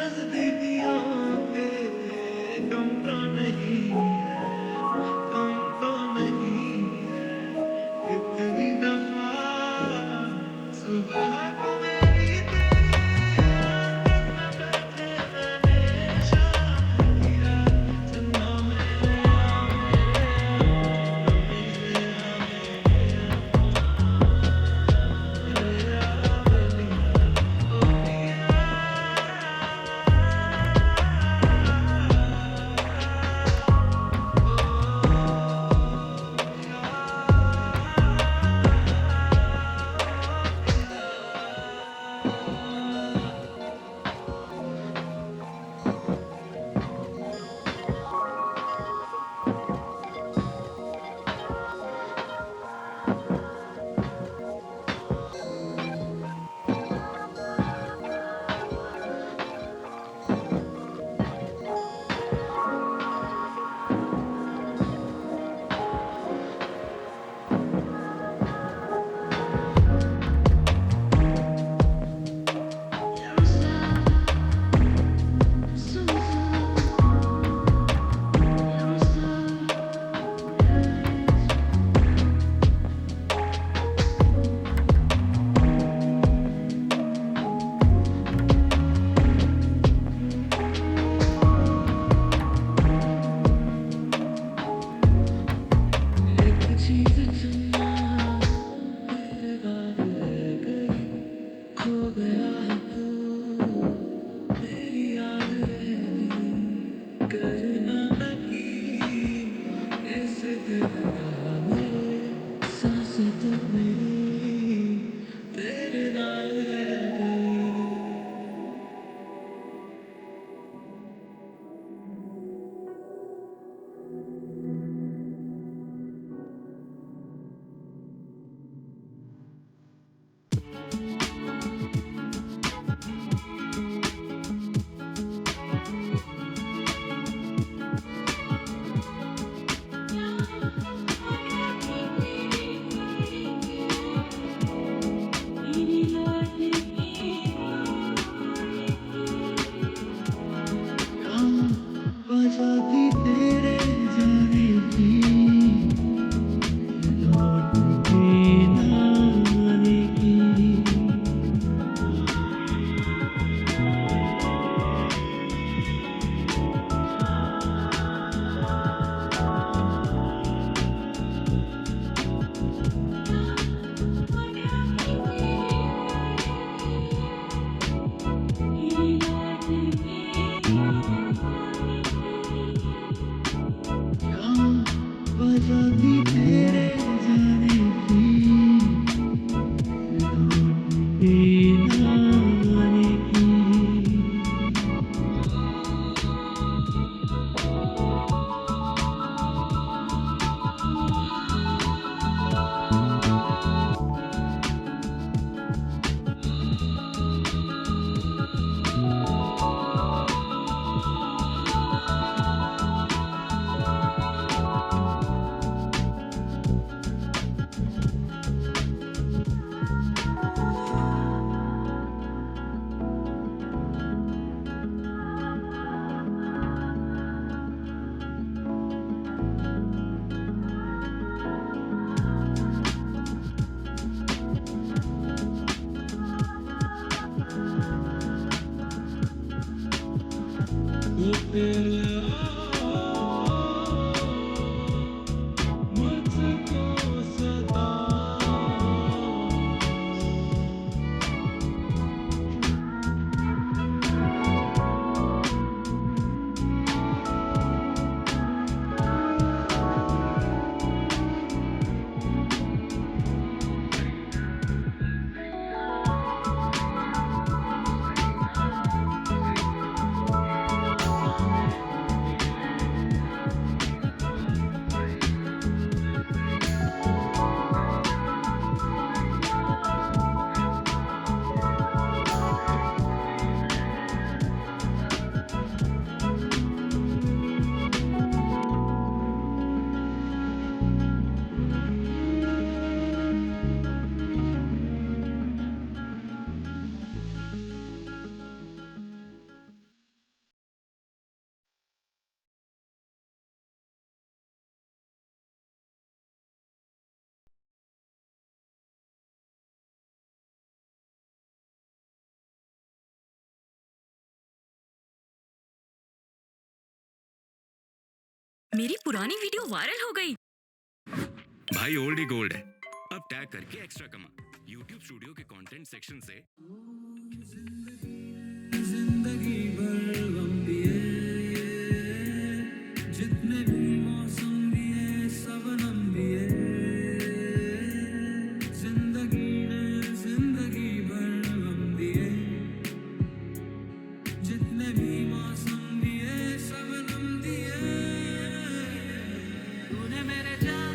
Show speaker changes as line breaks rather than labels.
नजदीकियों पे तुम तो नहीं है, तुम तो नहीं है। कितनी दफा सुबह को मेरी तेरी आदत में बैठे मैंने इशारा किया, चन्ना मेरे आ मेरे आ मेरे एक चीज चुनना तेरे बाद रह गई, खो गया है तू मेरी याद रह गई, करना लगी ऐसे तेरा मेरे सांसें तो मेरी तेरे नाल रह गई। आजादी तेरे जाने की लौट के ना आने की। आजादी तेरे जाने की लौट के ना आने की। वो तेरा मुझको सता
मेरी पुरानी वीडियो वायरल हो गई।
भाई ओल्ड ही गोल्ड है। अब टैग करके एक्स्ट्रा कमा। YouTube स्टूडियो के कंटेंट सेक्शन से।
जिंदगी भर गम दिए, जितने भी मौसम दिए सबनम दिए, जिंदगी ने जिंदगी भर गम दिए, जितने भी मौसम दिए सबनम दिए, तूने मेरे जान